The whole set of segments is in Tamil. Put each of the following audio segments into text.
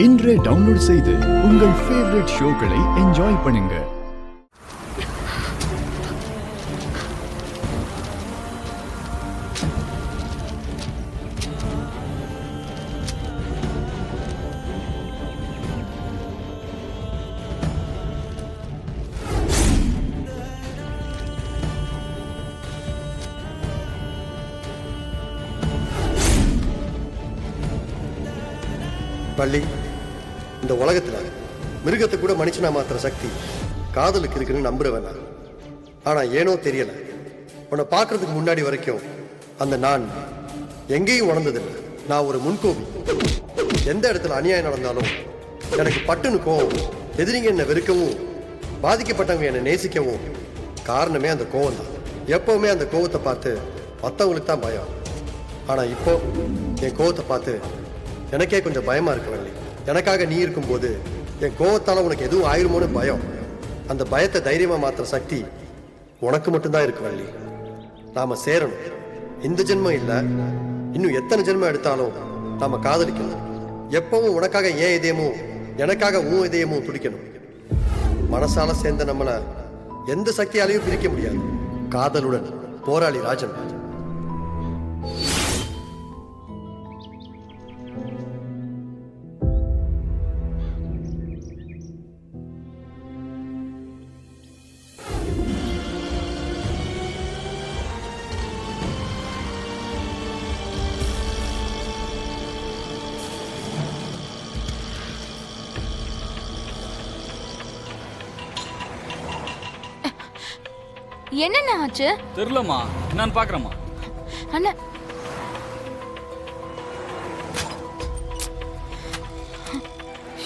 இன்றே டவுன்லோட் செய்து உங்கள் ஃபேவரட் ஷோக்களை என்ஜாய் பண்ணுங்க. பள்ளி, இந்த உலகத்தில் மிருகத்தை கூட மனுஷனா மாத்திர சக்தி காதலுக்கு இருக்குன்னு நம்புறவன் நான். ஆனா ஏனோ தெரியல, உன்னை பார்க்கறதுக்கு முன்னாடி வரைக்கும் அந்த நான் எங்கேயும் உணர்ந்ததில்லை. நான் ஒரு முன்கோபி. எந்த இடத்துல அநியாயம் நடந்தாலும் எனக்கு பட்டுன்னு கோவம். எதிரிங்க என்னை வெறுக்கவும் பாதிக்கப்பட்டவங்க என்னை நேசிக்கவும் காரணமே அந்த கோவம் தான். எப்பவுமே அந்த கோவத்தை பார்த்து மற்றவங்களுக்கு தான் பயம். ஆனா இப்போ என் கோவத்தை பார்த்து எனக்கே கொஞ்சம் பயமா இருக்கு வள்ளி. எனக்காக நீ இருக்கும்போது என் கோவத்தால உனக்கு எதுவும் ஆயிருமோன்னு பயம். அந்த பயத்தை தைரியமா மாத்திர சக்தி உனக்கு மட்டும்தான் இருக்கு வள்ளி. நாம சேரணும். இந்த ஜென்மம் இல்ல, இன்னும் எத்தனை ஜென்மம் எடுத்தாலும் நாம காதலிக்கணும். எப்பவும் உனக்காக ஏன் இதயமும் எனக்காக உன் இதயமும் துடிக்கணும். மனசால சேர்ந்த நம்மளை எந்த சக்தியாலையும் பிரிக்க முடியாது. காதலுடன் போராளி ராஜன். என்னென்ன ஆச்சு? தெரியலமா, என்னன்னு பாக்குறேம்மா. அண்ணா,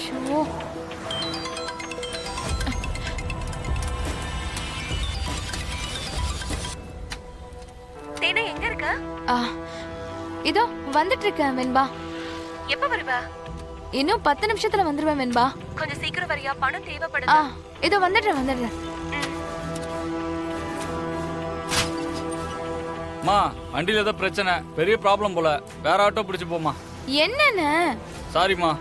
ஷோ, தேனே எங்க இருக்க? இதோ வந்துட்டு இருக்கேன் வெண்பா. எப்ப வருவ? இன்னும் 10 நிமிஷத்துல வந்துருவேன் வெண்பா. கொஞ்சம் சீக்கிரம் வரியா? பணம் தேவைப்படுது. இதோ வந்துடுறேன். மா, வண்டியில ஏதோ பிரச்சனை, பெரிய ப்ராப்ளம் போல. வேற ஆட்டோ பிடிச்சு போமா. என்னன்னு? சாரிம்மா.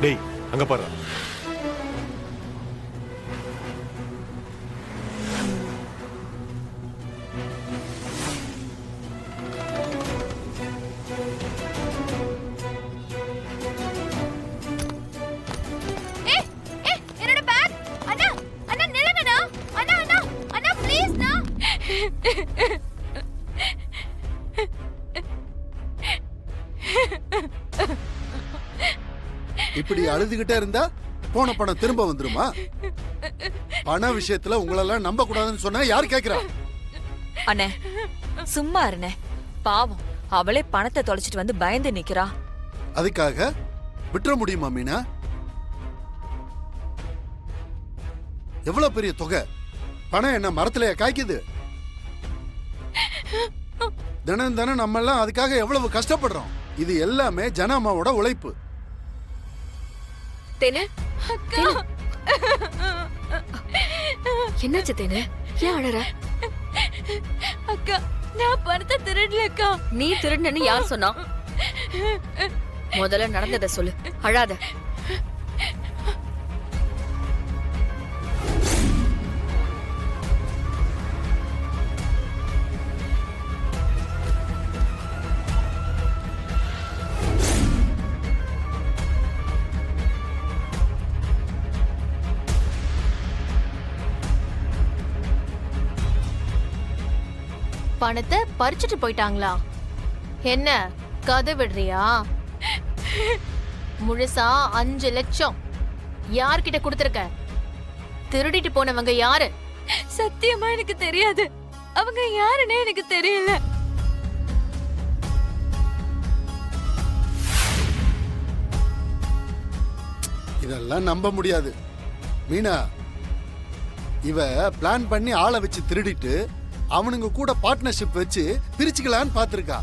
டேய், அங்க பாரு. இப்படி அழுதுகிட்டே இருந்தா போன பணம் திரும்ப வந்துருமா? பண விஷயத்துல உங்களெல்லாம் நம்ப கூடாதுன்னு சொன்னா யார் கேக்குறா? அண்ணே சும்மா இருண்ணே, பாவம் அவளே பணத்தை தொலைச்சிட்டு வந்து பயந்து நிக்கிறா. அதுக்காக விட்டுற முடியுமா மீனா? எவ்வளவு பெரிய தொகை! பணம் என்ன மரத்திலேயே காய்க்குது? தினம் தினம் நம்ம எல்லாம் அதுக்காக எவ்வளவு கஷ்டப்படுறோம். இது எல்லாமே ஜனமாவோட உழைப்பு. தேனே, என்னாச்சு தேனே? ஏன் அழற? அக்கா, நான் பணத்தை திருடலக்கா. நீ திருடனன்னு யார் சொன்னா? முதல்ல நடந்ததை சொல்லு, அழாத. பணத்தை பறிச்சுட்டு போயிட்டாங்களா? என்ன கதை விடுறியா? முழுசா 5 லட்சம் யார்கிட்ட கொடுத்துருக்க? திருடிட்டு போனவங்க யாரு? சத்தியமா எனக்கு தெரியாது. அவங்க யாருன்னே எனக்கு தெரியல. இதெல்லாம் நம்ப முடியாது மீனா. இவ பிளான் பண்ணி ஆளை வச்சு திருடிட்டு அவனுங்க கூட பார்ட்னர்ஷிப் வச்சு பிரிச்சுக்கலான்னு பாத்துருக்கா.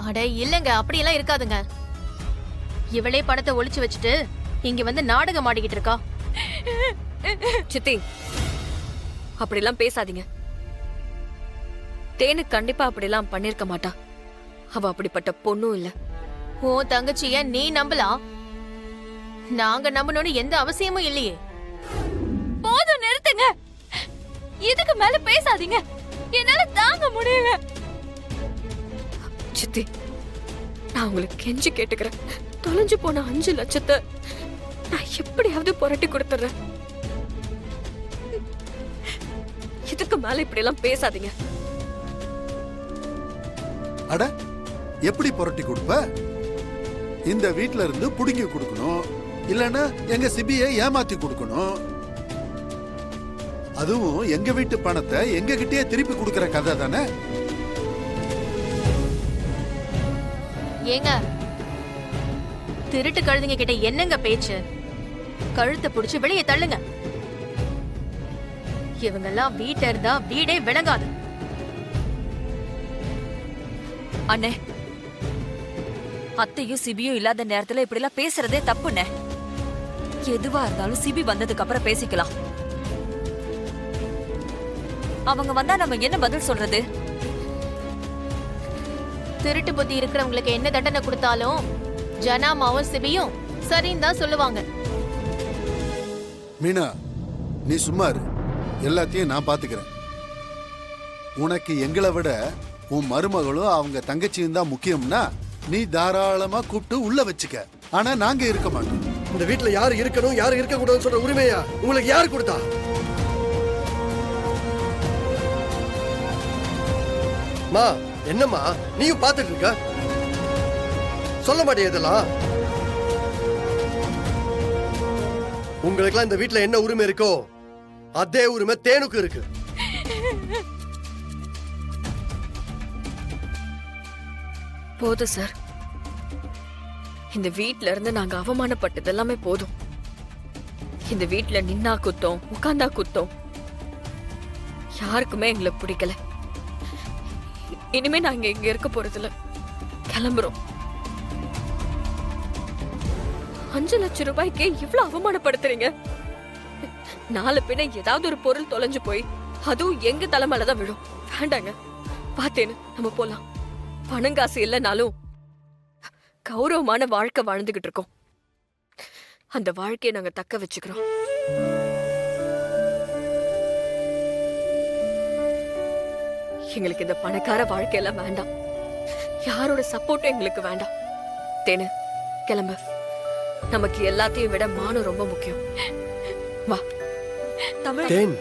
அட இல்லங்க, அப்படியெல்லாம் இருக்காதுங்க. இவளே பணத்தை ஒளிச்சு வச்சுட்டு இங்க வந்து நாடகம் ஆடிக்கிட்டு இருக்கா. சித்தி அப்படிலாம் பேசாதீங்க. தேனு கண்டிப்பா அப்படிலாம் பண்ணிருக்க மாட்டா. அவ அப்படிப்பட்ட பொண்ணும் இல்ல. உன் தங்கச்சிய நீ நம்பலாம், நாங்க நம்பணும்னு எந்த அவசியமும் இல்லையே. போதும், நிறுத்துங்க. இதுக்கு மேல பேசாதீங்க, என்னால தாங்க முடியல. சித்தி, நான் உங்களுக்கு கெஞ்சி கேட்டுக்கிறேன். தொலைஞ்சு போன 5 லட்சத்தை நான் எப்படியாவது புரட்டி கொடுத்துறேன். இதுக்கு மேல இப்படி எல்லாம் பேசாதீங்க. அட எப்படி புரட்டி கொடுப்ப? இந்த வீட்ல இருந்து புடுங்கி கொடுக்கணும், இல்லனா எங்க சிபியை ஏமாத்தி கொடுக்கணும். அதுவும் எங்க வீட்டு பணத்தை எங்க கிட்டயே திருப்பி கொடுக்கற கதை தானே. ஏங்க, திருட்டு கழுதுங்க கிட்ட என்னங்க பேச்சு? கழுத்தை புடிச்சு வெளியே தள்ளுங்க. இவங்கெல்லாம் வீட்டை இருந்தா வீடே விளங்காது. அண்ணே, அத்தையும் சிபியும் இல்லாத நேரத்துல இப்படி எல்லாம் பேசுறதே தப்புண்ணே. எதுவா இருந்தாலும் சிபி வந்ததுக்கு அப்புறம் பேசிக்கலாம். அவங்க வந்தா நம்ம என்ன பதில் சொல்றது? திருட்டு புத்தி இருக்கிறவங்களுக்கு என்ன தண்டனை கொடுத்தாலும் ஜனாமாவும் சிபியும் சரின்னு தான் சொல்லுவாங்க. மீனா, நீ சும்மா இரு, எல்லாத்தையும் நான் பாத்துக்கிறேன். உனக்கு எங்களை விட உன் மருமகளும் அவங்க தங்கச்சியும் தான் முக்கியம்னா நீ தாராளமா கூப்பிட்டு உள்ள வச்சுக்க. ஆனா நாங்க இருக்க மாட்டோம். இந்த வீட்டுல யாரு இருக்கணும் யாரு இருக்க கூடாதுன்னு சொல்ற உரிமையா உங்களுக்கு யாரு கொடுத்தா? மா, என்னம்மா நீயும் பாத்துட்டு இருக்க? சொல்ல மாட்டேன் இதெல்லாம். உங்களுக்கெல்லாம் இந்த வீட்டுல என்ன உரிமை இருக்கோ அதே உரிமை தேனுக்கு இருக்கு. போதும் சார், இந்த வீட்ல இருந்து நாங்க அவமானப்பட்டது எல்லாமே போதும். இந்த வீட்ல நின்னா குத்தம், உட்கார்ந்தா குத்தம். யாருக்குமே எங்களை பிடிக்கல. இனிமே நாங்க இங்க இருக்க போறதில்ல, கிளம்புறோம். 5 லட்சம் ரூபாய்க்கு இவ்வளவு அவமானப்படுத்துறீங்க. நாலு பின்ன ஏதாவது ஒரு பொருள் தொலைஞ்சு போய் அதுவும் எங்க தலைமையிலதான் விழும். வேண்டாங்க, பார்த்தேன்னு நம்ம போலாம். பணங்காசு இல்லைனாலும் கௌரவமான வாழ்க்கை வாழ்ந்துகிட்டு இருக்கோம். அந்த வாழ்க்கையை நாங்க தக்க வச்சுக்கிறோம். எங்களுக்கு இந்த பணக்கார வாழ்க்கையெல்லாம் வேண்டாம். யாரோட சப்போர்ட்டும் எங்களுக்கு வேண்டாம். தேனு, கிளம்பு. நமக்கு எல்லாத்தையும் விட மானம் ரொம்ப முக்கியம். வா. தமிழ் தேன்